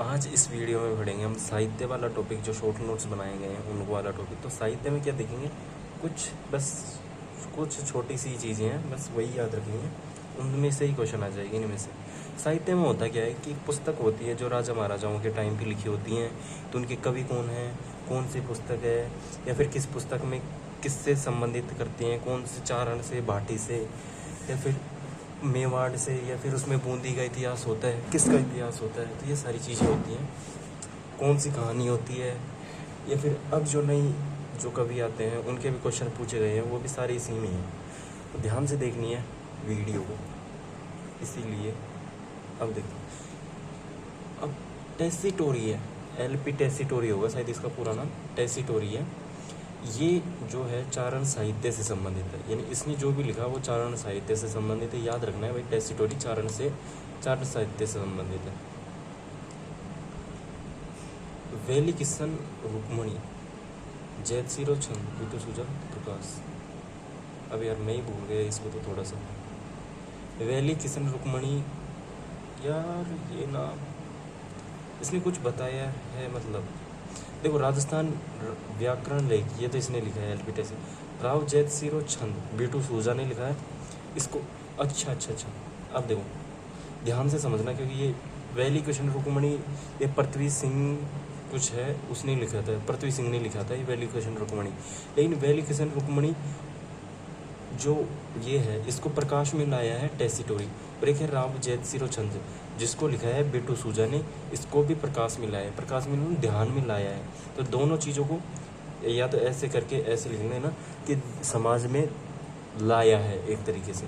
आज इस वीडियो में पढ़ेंगे हम साहित्य वाला टॉपिक, जो शॉर्ट नोट्स बनाए गए हैं उनको वाला टॉपिक। तो साहित्य में क्या देखेंगे, कुछ छोटी सी चीज़ें हैं, बस वही याद रखेंगे, उनमें से ही क्वेश्चन आ जाएगी इनमें से। साहित्य में होता क्या है कि एक पुस्तक होती है जो राजा महाराजाओं के टाइम की लिखी होती हैं, तो उनके कवि कौन हैं, कौन सी पुस्तक है, या फिर किस पुस्तक में किससे संबंधित करती हैं, कौन से चारण से, भाटी से, या फिर मेवाड़ से, या फिर उसमें बूंदी का इतिहास होता है, किसका इतिहास होता है। तो ये सारी चीज़ें होती हैं, कौन सी कहानी होती है, या फिर अब जो नई जो कवि आते हैं उनके भी क्वेश्चन पूछे गए हैं, वो भी सारे इसी में हैं। तो ध्यान से देखनी है वीडियो को, इसीलिए अब देखो। अब टेसिटोरी है, एलपी टेसिटोरी होगा शायद इसका पूरा नाम, टेसिटोरी है। ये जो है चारण साहित्य से संबंधित है, यानी इसने जो भी लिखा वो चारण साहित्य से संबंधित है। याद रखना है भाई, टेसिटोरी चारण साहित्य से संबंधित है। वेली किशन रुक्मणी, जैतसिरो छंद, ऋतुसुजा प्रकाश। अब यार मैं ही भूल गया इसको तो थोड़ा सा। वेली किशन रुक्मणी, यार ये नाम इसने कुछ बताया है, मतलब देखो राजस्थान व्याकरण लेख, ये तो इसने लिखा है एलपी टेसी। राव जैतसिरो छंद, बीटू सूजा ने लिखा है इसको। अच्छा। अब देखो ध्यान से समझना, क्योंकि ये वैली कृष्ण रुक्मणी ये पृथ्वी सिंह कुछ है, उसने लिखा था, पृथ्वी सिंह ने लिखा था ये वैली कृष्ण रुक्मणी। लेकिन वैली कृष्ण रुक्मणी जो ये है, इसको प्रकाश में लाया है टेसिटोरी। और एक है राव जैतसिरो छंद, जिसको लिखा है बिटू सूजा ने, इसको भी प्रकाश में लाया है, प्रकाश में ध्यान में लाया है। तो दोनों चीज़ों को या तो ऐसे करके ऐसे लिख लेना कि समाज में लाया है एक तरीके से।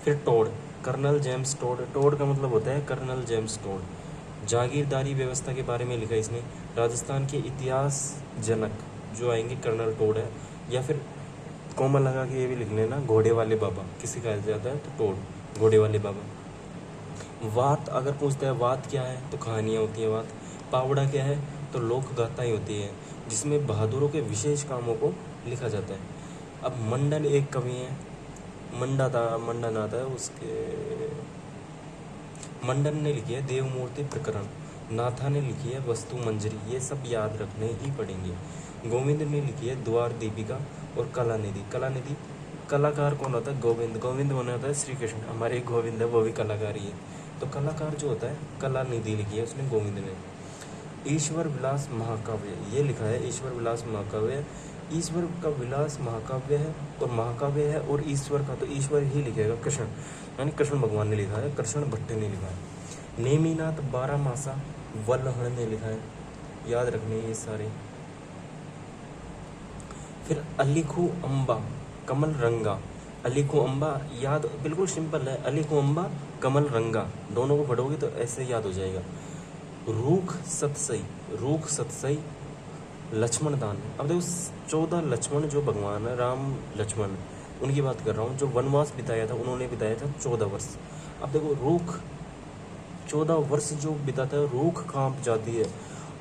फिर Tod, colonel James Tod, Tod का मतलब होता है कर्नल जेम्स टोड। जागीरदारी व्यवस्था के बारे में लिखा इसने। राजस्थान के इतिहास जनक जो आएंगे कर्नल टोड है, या फिर कोमल लगा के ये भी लिख लेना घोड़े वाले बाबा, किसी कहा जाता है तो टोड, घोड़े वाले बाबा। वात अगर पूछता है वात क्या है, तो कहानियाँ होती है वात। पावड़ा क्या है, तो लोक गाथाएँ होती है, जिसमें बहादुरों के विशेष कामों को लिखा जाता है। अब मंडन एक कवि हैं, मंडन आता है उसके, मंडन ने लिखी है देवमूर्ति प्रकरण, नाथा ने लिखी है वस्तु मंजरी, ये सब याद रखने ही पड़ेंगे। गोविंद ने लिखी है द्वार दीपिका और कलानिधि। कलाकार कौन होता है, गोविंद होने होता है श्री कृष्ण, हमारे एक गोविंद है वो भी कलाकार ही है। तो कलाकार जो होता है कलानिधि लिखी है उसने गोविंद ने। ईश्वर विलास महाकाव्य, ये लिखा है ईश्वर विलास महाकाव्य। ईश्वर का विलास महाकाव्य है, और महाकाव्य है, और ईश्वर का तो ईश्वर ही लिखेगा कृष्ण, यानी कृष्ण भगवान ने लिखा है, कृष्ण भट्ट ने लिखा है। नेमीनाथ बारामासा वल्लहण ने लिखा है, याद रखने ये सारे। फिर अलीखू अम्बा कमल रंगा, अलीखू अम्बा याद बिल्कुल सिंपल है, अलीखू अम्बा कमल रंगा, दोनों को पढ़ोगे तो ऐसे याद हो जाएगा। रूख सतसई लक्ष्मण दान। अब देखो 14 लक्ष्मण जो भगवान है राम लक्ष्मण, उनकी बात कर रहा हूँ, जो वनवास बिताया था उन्होंने बिताया था 14 वर्ष। अब देखो रूख 14 वर्ष जो बिताता है, रूख कांप जाती है।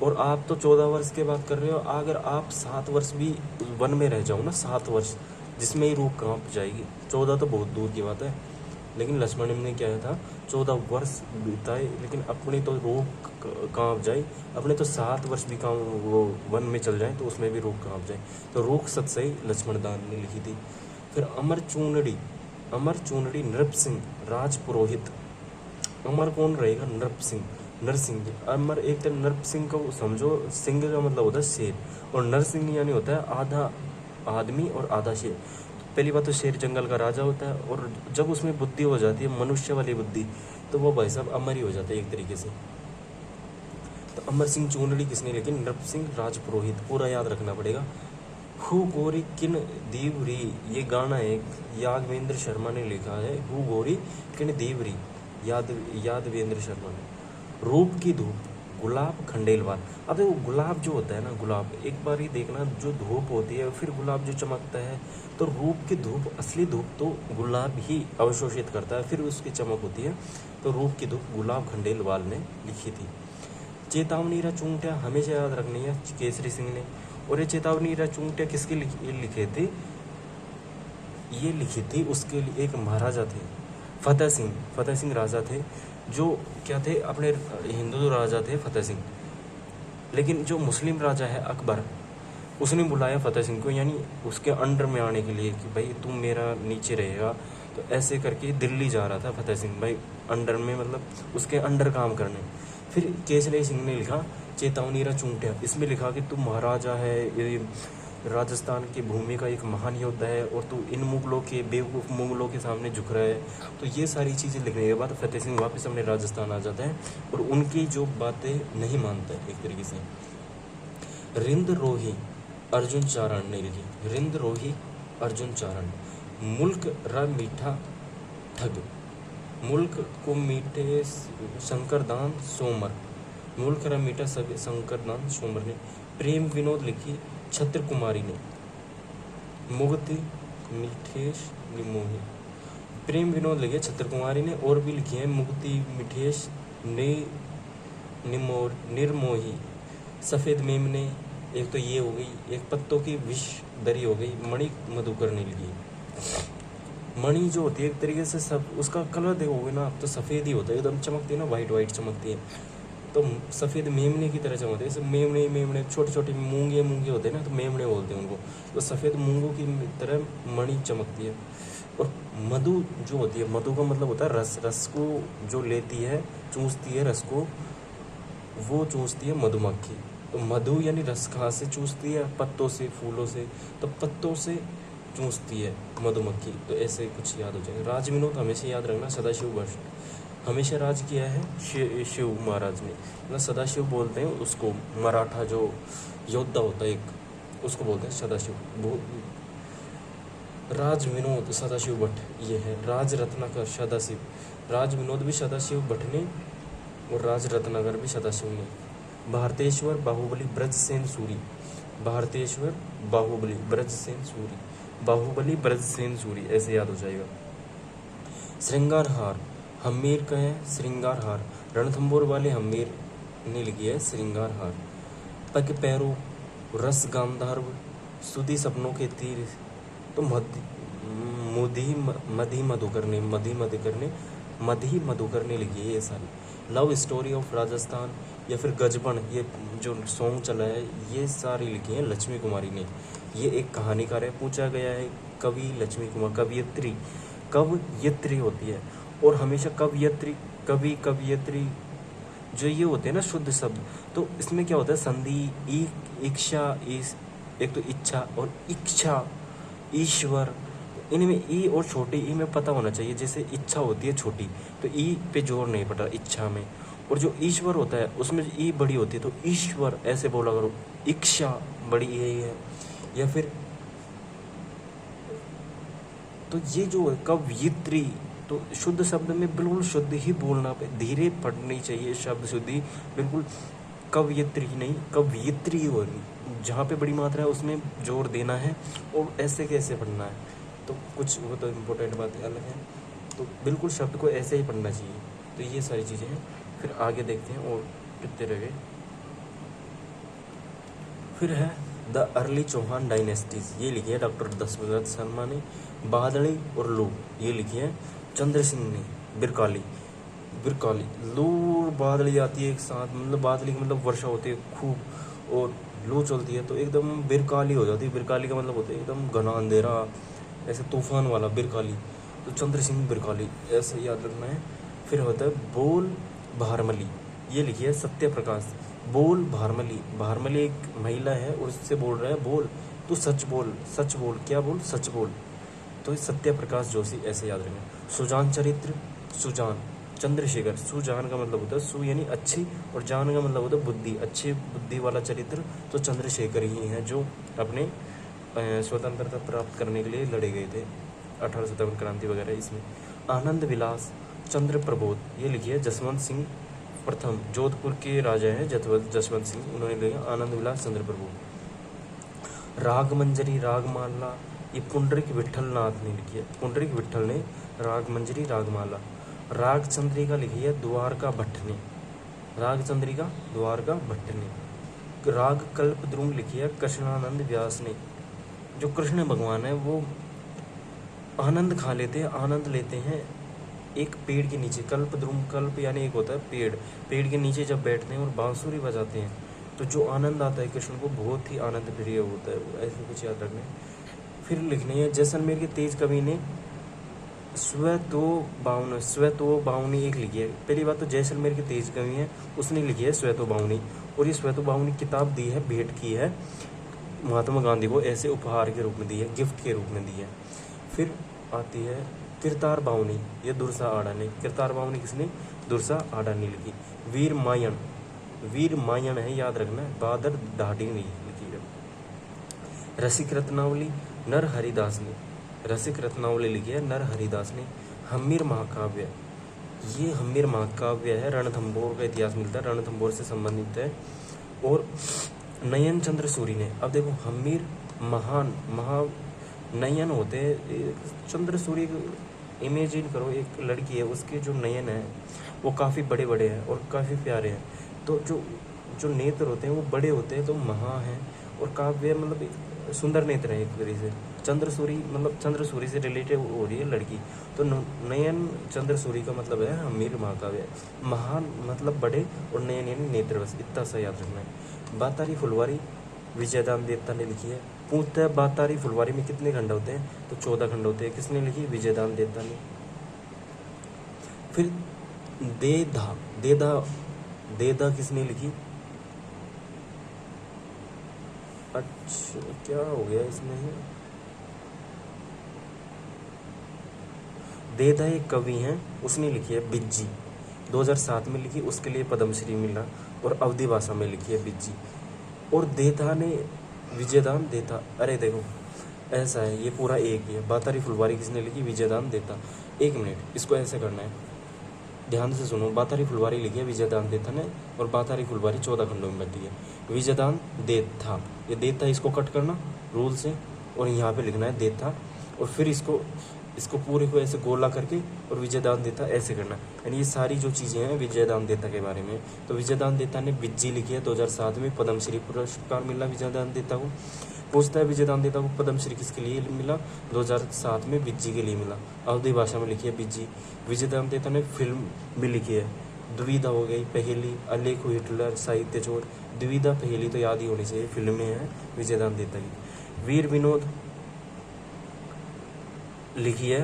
और आप तो 14 वर्ष की बात कर रहे हो, अगर आप 7 वर्ष भी वन में रह जाओ ना, 7 वर्ष, जिसमें ही रूख कांप जाएगी। 14 तो बहुत दूर की बात है, लेकिन लक्ष्मण ने क्या था 14 वर्ष बिताए, लेकिन अपनी तो रूख कांप जाए, अपने तो 7 वर्ष भी काम वो वन में चल जाए तो उसमें भी रूख कांप जाए। तो रूख सतसई लक्ष्मण दान ने लिखी थी। फिर अमर चूनड़ी नृपसिंह राजपुरोहित। अमर कौन रहेगा, नरसिंह। अमर एक तो नरसिंह को समझो, सिंह का मतलब होता है शेर, और नरसिंह यानी होता है आधा आदमी और आधा शेर। पहली बात तो शेर जंगल का राजा होता है, और जब उसमें बुद्धि हो जाती है मनुष्य वाली बुद्धि, तो वो भाई साहब अमर ही हो जाता है एक तरीके से। तो अमर सिंह चूनड़ी किसने, लेकिन नरसिंह राजपुरोहित, पूरा याद रखना पड़ेगा। हु गोरी किन दीवरी, ये गाना है यादवेंद्र शर्मा ने लिखा है, हु गोरी किन दीवरी, यादवेंद्र शर्मा ने। रूप की धूप, गुलाब खंडेलवाल। अब देखो गुलाब जो होता है ना, गुलाब एक बार ही देखना, जो धूप होती है फिर गुलाब जो चमकता है, तो रूप की धूप, असली धूप तो गुलाब ही अवशोषित करता है, फिर उसकी चमक होती है। तो रूप की धूप गुलाब खंडेलवाल ने लिखी थी। चेतावनी रा चूंटिया हमेशा याद रखनी है, केसरी सिंह ने। और ये चेतावनी रा चूंटिया किसके लिखे थे, ये लिखी थी उसके लिए एक महाराजा थे, फतेह सिंह राजा थे। जो क्या थे अपने हिंदू राजा थे फतेह सिंह, लेकिन जो मुस्लिम राजा है अकबर, उसने बुलाया फतेह सिंह को, यानी उसके अंडर में आने के लिए कि भाई तुम मेरा नीचे रहेगा। तो ऐसे करके दिल्ली जा रहा था फतेह सिंह भाई अंडर में, मतलब उसके अंडर काम करने। फिर केसरी सिंह ने लिखा चेतावनी रा चूंटिया, इसमें लिखा कि तू महाराजा है, ये राजस्थान की भूमि का एक महान योद्धा है और तू इन मुगलों के बेवकूफ़ मुगलों के सामने झुक रहा है। तो ये सारी चीज़ें लिखने के बाद फतेह सिंह वापस अपने राजस्थान आ जाता है और उनकी जो बातें नहीं मानता है एक तरीके से। रिंद रोही अर्जुन चारण ने लिखी, रिंद रोही अर्जुन चारण। मुल्क र मीठा ठग, मुल्क को मीठे शंकरदान सोमर, मुल्क र मीठा शंकरदान सोमर ने। प्रेम विनोद लिखी छत्र कुमारी ने, मुक्ति मिठेश निमोही। प्रेम विनोद लिखे छत्र कुमारी ने, और भी लिखी है मुक्ति मिठेश निर्मोही। सफ़ेद मेम ने, एक तो ये हो गई, एक पत्तों की विष दरी हो गई। मणि मधुकर ने लिखी। मणि जो होती है एक तरीके से सब उसका कलर देखोगे ना तो सफ़ेद ही होता है, एकदम चमकती है ना, वाइट वाइट चमकती है। तो सफ़ेद मेमने की तरह चमकते हैं, जैसे मेमने मेमने छोटे छोटे मूंगे मूंगे होते हैं ना, तो मेमने बोलते हैं उनको। तो सफ़ेद मूंगों की तरह मणि चमकती है। और मधु जो होती है, मधु का मतलब होता है रस, रस को जो लेती है चूसती है रस को, वो चूसती है मधुमक्खी। तो मधु यानी रस कहाँ से चूसती है? पत्तों से, फूलों से। तो पत्तों से चूसती है मधुमक्खी। तो ऐसे कुछ याद हो जाएगा। राज विनोद हमेशा याद रखना, सदाशिव भट्ट हमेशा राज किया है शिव महाराज ने, मतलब सदाशिव बोलते हैं उसको, मराठा जो योद्धा होता है एक, उसको बोलते हैं सदाशिव। राज विनोद सदाशिव भट्ट ये है। राज रत्नाकर सदाशिव, राज विनोद भी सदाशिव भट्ट ने और राज रत्नाकर भी सदाशिव ने। भारतेश्वर बाहुबली ब्रजसेन सूरी, भारतेश्वर बाहुबली ब्रजसेन सूरी, बाहुबली ब्रजसेन सूरी, ऐसे याद हो जाएगा। श्रृंगार हार हमीर का है, श्रृंगार हार रणथंबोर वाले हमीर ने लिखी है श्रृंगार हार। पग पैरों रस गांधार्व सुधी सपनों के तीर, तो मधी मधुकर ने, मधी मधुकर ने लिखी है ये सारी। लव स्टोरी ऑफ राजस्थान या फिर गजबन, ये जो सॉन्ग चला है, ये सारी लिखी है लक्ष्मी कुमारी ने। ये एक कहानीकार है, पूछा गया है कवि लक्ष्मी कुमार, कवयित्री, कवयित्री होती है। और हमेशा कवयित्री, कवि कवयित्री जो ये होते हैं ना शुद्ध शब्द, तो इसमें क्या होता है संधि, इच्छा, एक तो इच्छा और इच्छा, ईश्वर, इनमें ई और छोटी ई में पता होना चाहिए। जैसे इच्छा होती है छोटी, तो ई पे जोर नहीं पड़ा इच्छा में। और जो ईश्वर होता है उसमें ई बड़ी होती है, तो ईश्वर ऐसे बोला करो, इच्छा बड़ी यही है। या फिर तो ये जो कवयित्री, तो शुद्ध शब्द में बिल्कुल शुद्ध ही बोलना, पे धीरे पढ़नी चाहिए शब्द शुद्धि, बिल्कुल कवयित्री नहीं कवयित्री होगी। जहाँ पे बड़ी मात्रा है उसमें जोर देना है और ऐसे कैसे पढ़ना है, तो कुछ वो तो इम्पोर्टेंट बातें अलग हैं। तो बिल्कुल शब्द को ऐसे ही पढ़ना चाहिए। तो ये सारी चीज़ें हैं। फिर आगे देखते हैं और कितने रह गए। फिर है द अर्ली चौहान डायनेस्टीज, ये लिखी है डॉक्टर दशरथ शर्मा ने। बादली और लू, ये लिखी है चंद्र सिंह ने। बिरकाली, बिरकाली लू बादली आती है एक साथ, मतलब बादली का मतलब वर्षा होती है खूब, और लू चलती है तो एकदम बिरकाली हो जाती है। बिरकाली का मतलब होता है एकदम घना अंधेरा, ऐसे तूफान वाला बिरकाली। तो चंद्र सिंह बिरकाली ऐसे याद रखना है। फिर होता है बोल भारमली, ये लिखी है सत्य प्रकाश। बोल भारमली, भारमली एक महिला है और उससे बोल रहा है बोल, तू सच बोल, सच बोल, क्या बोल, सच बोल। तो सत्य प्रकाश जोशी, ऐसे याद रखें। सुजान चरित्र, सुजान चंद्रशेखर, सुजान का मतलब होता है सु यानी अच्छी, और जान का मतलब होता है बुद्धि, अच्छी बुद्धि वाला चरित्र तो चंद्रशेखर ही हैं, जो अपने स्वतंत्रता प्राप्त करने के लिए लड़े गए थे 1857 क्रांति वगैरह इसमें। आनंद विलास चंद्र प्रबोध, ये लिखिए जसवंत सिंह प्रथम, जोधपुर के राजा हैं जसवंत सिंह, उन्होंने लिखा आनंद विलास चंद्र प्रबोध। रागमंजरी रागमाला, ये पुंडरिक विठल नाथ ने लिखी है, पुंडरिक विठल ने रागमंजरी रागमाला। राग चंद्रिका लिखी है द्वारका भट्ट ने, राग चंद्रिका द्वारका भट्ट ने। राग कल्प द्रुम लिखी है कृष्णानंद व्यास ने। जो कृष्ण भगवान है वो आनंद खा लेते हैं, आनंद लेते हैं एक पेड़ के नीचे, कल्पद्रुम, कल्प यानी एक होता है पेड़, पेड़ के नीचे जब बैठते हैं और बांसुरी बजाते हैं तो जो आनंद आता है कृष्ण को बहुत ही आनंद प्रिय होता है। ऐसे कुछ याद रखना है। फिर लिखनी है जैसलमेर के तेज कवि ने स्वतो बावनी एक लिखी है। पहली बात तो जैसलमेर के तेज कवि हैं उसने लिखी है स्वतो बावनी, और ये स्वतो बावनी किताब दी है, भेंट की है महात्मा गांधी को, ऐसे उपहार के रूप में दी है, गिफ्ट के रूप में दी है। फिर आती है किरतार बावनी, ये दुर्सा आड़ा ने, किरतार बावनी किसने, दुर्सा आड़ा ने लिखी। वीर मायन, वीर मायन है याद रखना, बहादुर ढाडी ने लिखी है। रसिक रत्नावली नर हरिदास ने, रसिक रत्नावली लिखी है नर हरिदास ने। हम्मीर महाकाव्य, ये हम्मीर महाकाव्य है, रणथंभौर का इतिहास मिलता है, रणथंभौर से संबंधित है। और नयन चंद्र सूरी ने, अब देखो हम्मीर महान नयन होते हैं, चंद्र सूरी इमेजिन करो एक लड़की है, उसके जो नयन है वो काफ़ी बड़े बड़े हैं और काफ़ी प्यारे हैं, तो जो नेत्र होते हैं वो बड़े होते हैं तो महा हैं, और काव्य मतलब सुंदर नेत्र है एक तरीके से। चंद्र सूरी मतलब चंद्र सूरी से रिलेटेड हो रही है लड़की, तो नयन चंद्र सूरी का मतलब है हम्मीर महाकाव्य। महान मतलब बड़े और नयन यानी नेत्र, बस इतना सा याद रखना है। बातारी फुलवारी विजयदान देवता ने लिखी है। पूछता है बातारी फुलवारी में कितने खंड होते हैं, तो 14 खंड होते हैं। किसने लिखी, विजयदान देवता ने। फिर देधा, देदा किसने लिखी, अच्छा क्या हो गया इसमें, देदा एक कवि हैं, उसने लिखी है बिज्जी, 2007 में लिखी, उसके लिए पद्मश्री मिला, और अवधी भाषा में लिखी है बिज्जी। और देदा ने विजयदान देता, अरे देखो ऐसा है, ये पूरा एक ही है। बातारी फुलवारी किसने लिखी, विजयदान देता। एक मिनट, इसको ऐसे करना है, ध्यान से सुनो। बातारी फुलवारी लिखी है विजयदान देता ने, और बातारी फुलवारी 14 खंडों में बटी है। विजयदान देता, ये देता इसको कट करना रूल से, और यहाँ पे लिखना है देता, और फिर इसको पूरे को ऐसे गोला करके और विजयदान देता ऐसे करना। यानी ये सारी जो चीज़ें हैं विजयदान देता के बारे में। तो विजयदान देता ने बिज्जी लिखी है, 2007 में पद्मश्री पुरस्कार मिला विजयदान देता को। पूछता है विजयदान देता को पद्मश्री किसके लिए मिला, 2007 में बिज्जी के लिए मिला। अवधी भाषा में लिखी है बिज्जी। विजयदान देता ने फिल्म भी लिखी है, द्विधा हो गई, पहेली, अलेख हिटलर, साहित्य चोर। द्विधा पहेली तो याद ही होनी चाहिए, फिल्में हैं विजयदान देता की। वीर विनोद लिखी है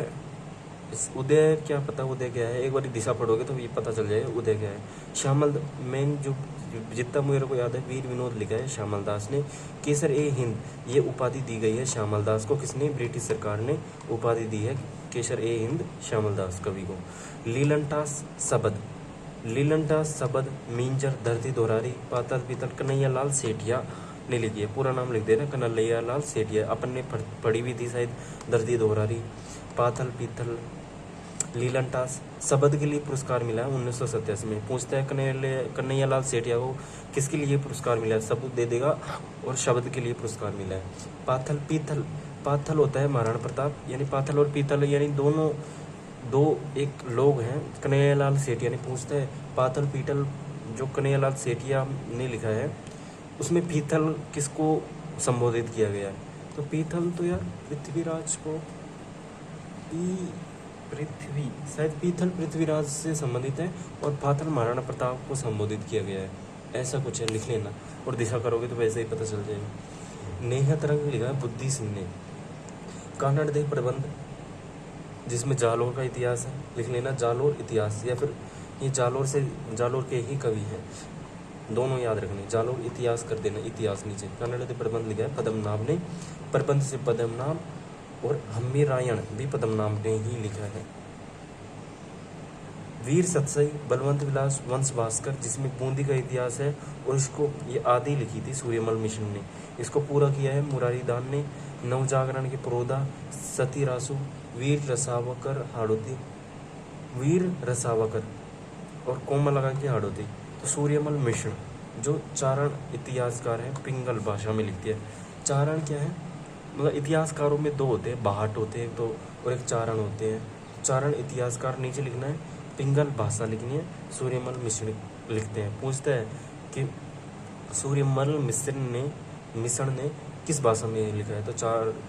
उदय, क्या पता उदय क्या है, एक बार दिशा पढ़ोगे तो ये पता चल जाएगा उदय क्या है। श्यामल, मेन जो जितना मेरे को याद है, वीर विनोद लिखा है श्यामल दास ने। केसर ए हिंद, ये उपाधि दी गई है श्यामल दास को, किसने, ब्रिटिश सरकार ने उपाधि दी है केसर ए हिंद श्यामल दास कवि को। लीलनटास शबद, लीलनटास शबद मिंजर धरती दोहरारी पातल पीतल कन्हैया लाल सेठिया ने लिखी है। पूरा नाम लिख देना, कन्हैया लाल सेठिया, अपन ने पढ़ी भी थी शायद, धरती दोहरारी, पातल पीतल, लीलनटास। शबद के लिए पुरस्कार मिला है 1987 में। पूछता है कन्हैया लाल सेठिया को किसके लिए पुरस्कार मिला है, सबूत दे देगा, और शब्द के लिए पुरस्कार मिला है। पाथल पीतल, पाथल होता है महाराणा प्रताप, यानी पाथल और पीतल यानी दोनों दो एक लोग हैं कन्हैया लाल सेठिया ने। पूछता है पाथल पीतल जो कन्हैया लाल सेठिया ने लिखा है उसमें पीतल किसको संबोधित किया गया है, तो पीतल तो यार पृथ्वीराज को, पृथ्वी शायद पीतल पृथ्वीराज से संबंधित है, और पाथल महाराणा प्रताप को संबोधित किया गया है, ऐसा कुछ है, लिख लेना, और दिशा करोगे तो वैसे ही पता चल जाएगा। नेहा तरंग लिखा है बुद्धि सिंह ने। कानड़ देव प्रबंध जिसमें जालोर का इतिहास है, लिख लेना जालोर इतिहास, या फिर ये जालोर के ही कवि हैं, दोनों याद रखने, जालोर इतिहास कर देना, इतिहास नीचे। कन्नड़ देव प्रबंध लिखा है पद्मनाभ ने, प्रबंध से पद्मनाभ, और हम्मी रायण भी पद्मनाभ ने ही लिखा है। वीर सतसई बलवंत विलास वंश भास्कर जिसमें बूंदी का इतिहास है, और इसको ये आदि लिखी थी सूर्यमल मिशन ने, इसको पूरा किया है मुरारी दान ने। नवजागरण के प्रोदा सती रासु, वीर रसावकर हाड़ोती, वीर रसावकर और कोमलगा की हाड़ोती। तो सूर्यमल मिश्र जो चारण इतिहासकार है, पिंगल भाषा में लिखती है। चारण क्या है, मतलब इतिहासकारों में दो होते हैं, बाहट होते हैं तो, और एक चारण होते हैं। चारण इतिहासकार नीचे लिखना है, पिंगल भाषा लिखनी है, सूर्यमल मिश्र लिखते हैं। पूछता है कि सूर्यमल मिश्र ने किस भाषा में लिखा है, तो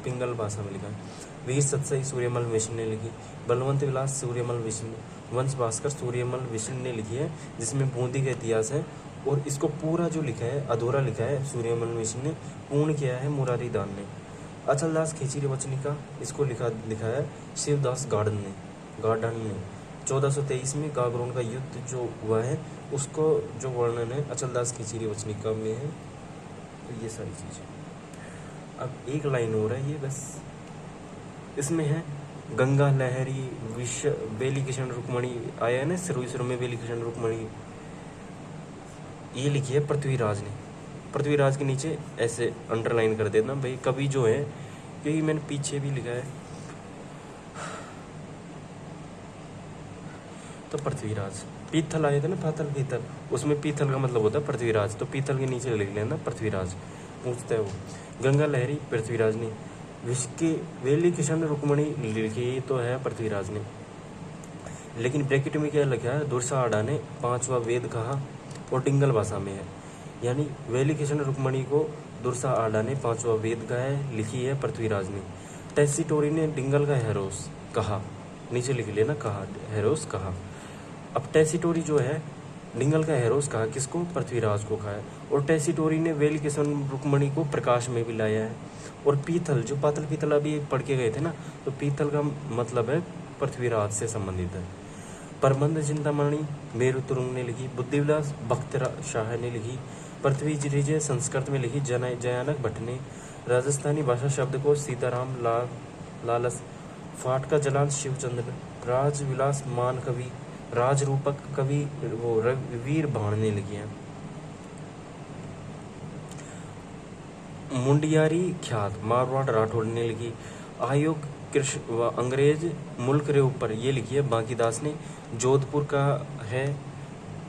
पिंगल भाषा में लिखा है। वीर सतसाई सूर्यमल मिश्र ने लिखी। बलवंत विलास सूर्यमल मिश्र ने, वंश भास्कर सूर्यमल मिश्र ने लिखी है, जिसमें बूंदी का इतिहास है। और इसको पूरा जो लिखा है, अधूरा लिखा है सूर्यमल मिश्र ने, पूर्ण किया है मुरारी दान ने। अचलदास खिचड़ी वचनिका, इसको लिखा है शिवदास गार्डन ने। 1423 में गागरोन का युद्ध जो हुआ है उसको जो वर्णन है अचलदास खिचड़ी वचनिका में है। तो ये सारी चीज़ें। अब एक लाइन हो रहा है ये बस, इसमें है गंगा लहरी बेली किशन रुक्मणी आया है ना शुरू में, बेली किशन रुक्मणी, ये लिखी है पृथ्वीराज ने। पृथ्वीराज के नीचे ऐसे अंडरलाइन कर देना भाई, कभी जो है, क्योंकि मैंने पीछे भी लिखा है। तो पृथ्वीराज, पीथल आए थे ना, पाथल पीथल, उसमें पीथल का मतलब होता है पृथ्वीराज, तो पीथल के नीचे लिख लेना पृथ्वीराज, पूछता है वो। गंगा लहरी पृथ्वीराज ने, विश्व वेली किशन रुक्मणी लिखी तो है पृथ्वीराज ने, लेकिन ब्रैकेट में क्या लिखा है, दुर्सा आडा ने 5वां वेद कहा, और डिंगल भाषा में है। यानी वेली किशन रुक्मणी को दुर्सा आडा ने 5वां वेद कहा है, लिखी है पृथ्वीराज ने। टेसिटोरी ने डिंगल का हेरोस कहा, नीचे लिख लेना कहा, हेरोस कहा। अब टेसिटोरी जो है डिंगल का हेरोस कहा किसको, पृथ्वीराज को कहा है। और टेसिटोरी ने वेली किशन रुक्मणी को प्रकाश में भी लाया है। और पीथल, जो पातल पीतल अभी पढ़ के गए थे ना, तो पीतल का मतलब है पृथ्वीराज से संबंधित है। प्रबंध चिंतामणि मेरु तुरुंग ने लिखी। बुद्धिविलास भक्त शाह ने लिखी। पृथ्वी जिरिजय संस्कृत में लिखी जयानक भट्ट ने। राजस्थानी भाषा शब्द को सीताराम लालस। फाटका जलाल शिवचंद्र। राजविलास मान कवि। राजरूपक कवि वो वीर भाण ने लिखी है। मुंडियारी ख्यात मारवाड़ राठौड़ ने लिखी। आयोग कृष्ण व अंग्रेज मुल्क रे ऊपर, ये लिखी है बांकीदास ने। जोधपुर का है,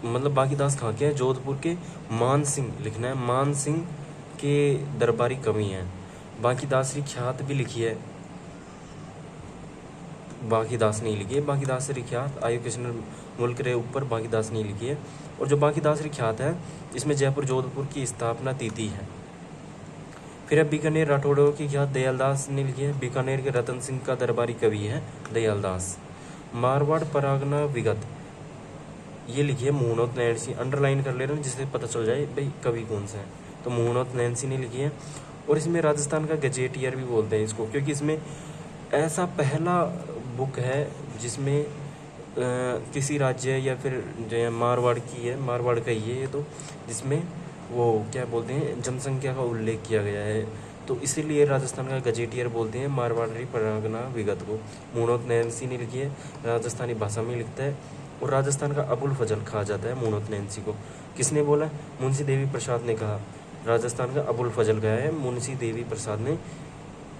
मतलब बांकीदास कहाँ के हैं, जोधपुर के। मान सिंह लिखना है, मान सिंह के दरबारी कवि हैं। बांकीदास री ख्यात भी लिखी है, बांकीदास ने लिखी है। बांकीदास री ख्यात आयु कृष्ण मुल्क रे ऊपर बांकीदास ने लिखी है। और जो बांकीदास री ख्यात है इसमें जयपुर जोधपुर की स्थापना तिथि है। फिर अब बीकानेर राठौड़ों की ख्यात दयालदास ने लिखी है। बीकानेर के रतन सिंह का दरबारी कवि है दयालदास। मारवाड़ परागना विगत, ये लिखी है मुहनोत नैनसी, अंडरलाइन कर ले रहे हैं जिससे पता चल जाए भाई कवि कौन सा है। तो मुहनोत नैनसी ने लिखी है। और इसमें राजस्थान का गजेटियर भी बोलते हैं इसको, क्योंकि इसमें ऐसा पहला बुक है जिसमें किसी राज्य या फिर जो है मारवाड़ की है, मारवाड़ का ही है ये, तो जिसमें वो क्या बोलते हैं जनसंख्या का उल्लेख किया गया है, तो इसीलिए राजस्थान का गजेटियर बोलते हैं मारवाड़ी परागना विगत को। मुनोत नैनसी ने लिखी है, राजस्थानी भाषा में लिखता है। और राजस्थान का अबुल फजल कहा जाता है मुनोत नैनसी को। किसने बोला, मुंशी देवी प्रसाद ने कहा। राजस्थान का अबुल फजल कहा है, मुंशी देवी प्रसाद ने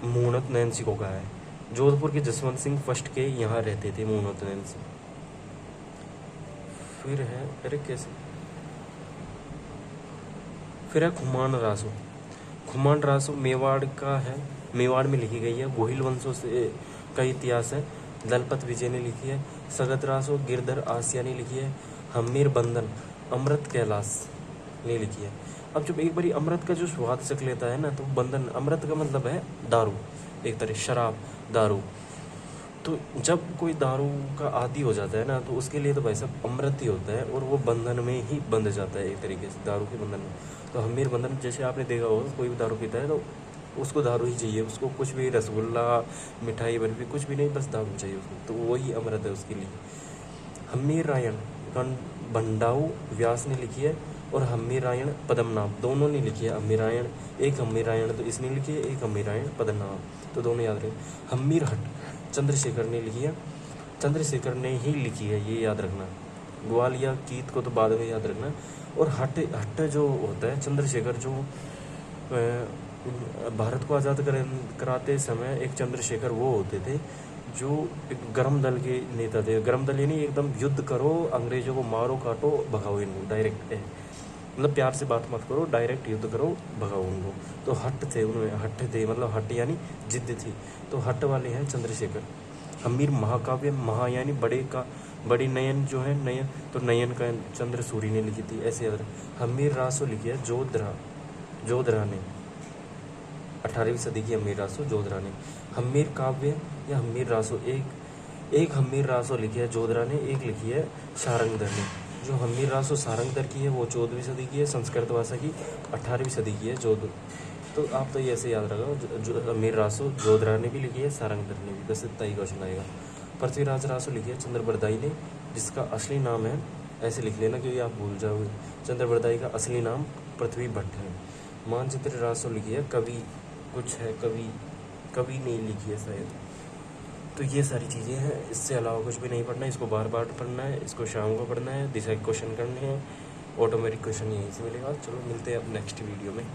मुनोत नैनसी को कहा है। जोधपुर के जसवंत सिंह फर्स्ट के यहाँ रहते थे मुनोत नैनसी। फिर है, अरे कैसे, फिर है खुमान रासो। खुमान रासो मेवाड़ का है, मेवाड़ में लिखी गई है। गोहिल वंशों से का इतिहास है, दलपत विजय ने लिखी है। सगत रासो गिरधर आसिया ने लिखी है। हमीर बंधन अमृत कैलाश ने लिखी है। अब जब एक बारी अमृत का जो स्वाद चख लेता है ना, तो बंधन, अमृत का मतलब है दारू, एक तरह शराब, दारू। तो जब कोई दारू का आदी हो जाता है ना, तो उसके लिए तो भाई साहब अमृत ही होता है, और वो बंधन में ही बंध जाता है एक तरीके से, दारू के बंधन में। तो हमीर बंधन, जैसे आपने देखा होगा कोई भी दारू पीता है तो उसको दारू ही चाहिए, उसको कुछ भी रसगुल्ला मिठाई बर्फी कुछ भी नहीं, बस दारू चाहिए उसको, तो वही अमृत है उसके लिए। हमीर रायण भंडाऊ व्यास ने लिखी है। और हमीरायण पद्मनाभ दोनों ने लिखी है। हमीरायण, एक हमीरायण तो इसने लिखी है, एक हमीरायण पद्मनाभ, तो दोनों याद रहे। हमीर हट चंद्रशेखर ने लिखी है, चंद्रशेखर ने ही लिखी है, ये याद रखना। ग्वालिया कीत को तो बाद में याद रखना। और हट जो होता है चंद्रशेखर, जो भारत को आज़ाद कराते समय एक चंद्रशेखर वो होते थे जो एक गर्म दल के नेता थे। गर्म दल यानी एकदम युद्ध करो, अंग्रेजों को मारो काटो भगाओ इनको, डायरेक्ट मतलब प्यार से बात मत करो, डायरेक्ट युद्ध करो भगाओ उनको। तो हट थे उनमें, हट थे मतलब हट यानी जिद्द थी, तो हट वाले हैं चंद्रशेखर। हमीर महाकाव्य, महा यानी बड़े का, बड़ी नयन जो है नयन, तो नयन का चंद्र सूरी ने लिखी थी, ऐसे याद रहे। हमीर रासो लिखी है जोधरा ने। 18वीं सदी की हम्मीर रासो जोधरा ने। हम्मीर काव्य या हम्मीर रासो, एक हम्मीर रासो लिखी है जोधरा ने, एक लिखी है सारंगधर ने। जो हम्मीर रासो सारंगधर की है वो 14वीं सदी की है, संस्कृत भाषा की 18वीं सदी की है तो आप तो ये ऐसे याद रखो, जो हम्मीर रासो जोधरा ने भी लिखी है, सारंगधर ने भी, बस इतना ही क्वेश्चन आएगा। पृथ्वीराज रासो लिखी है चंद्रबरदाई ने, जिसका असली नाम है, ऐसे लिख लेना क्योंकि आप भूल जाओगे, चंद्रबरदाई का असली नाम पृथ्वी भट्ट है। मानचित्र रासो लिखी है कवि, कुछ है कवि नहीं लिखी है शायद। तो ये सारी चीज़ें हैं, इससे अलावा कुछ भी नहीं पढ़ना है। इसको बार बार पढ़ना है, इसको शाम को पढ़ना है, दिशा क्वेश्चन करने हैं, ऑटोमेटिक क्वेश्चन यहीं से मिलेगा। चलो मिलते हैं अब नेक्स्ट वीडियो में।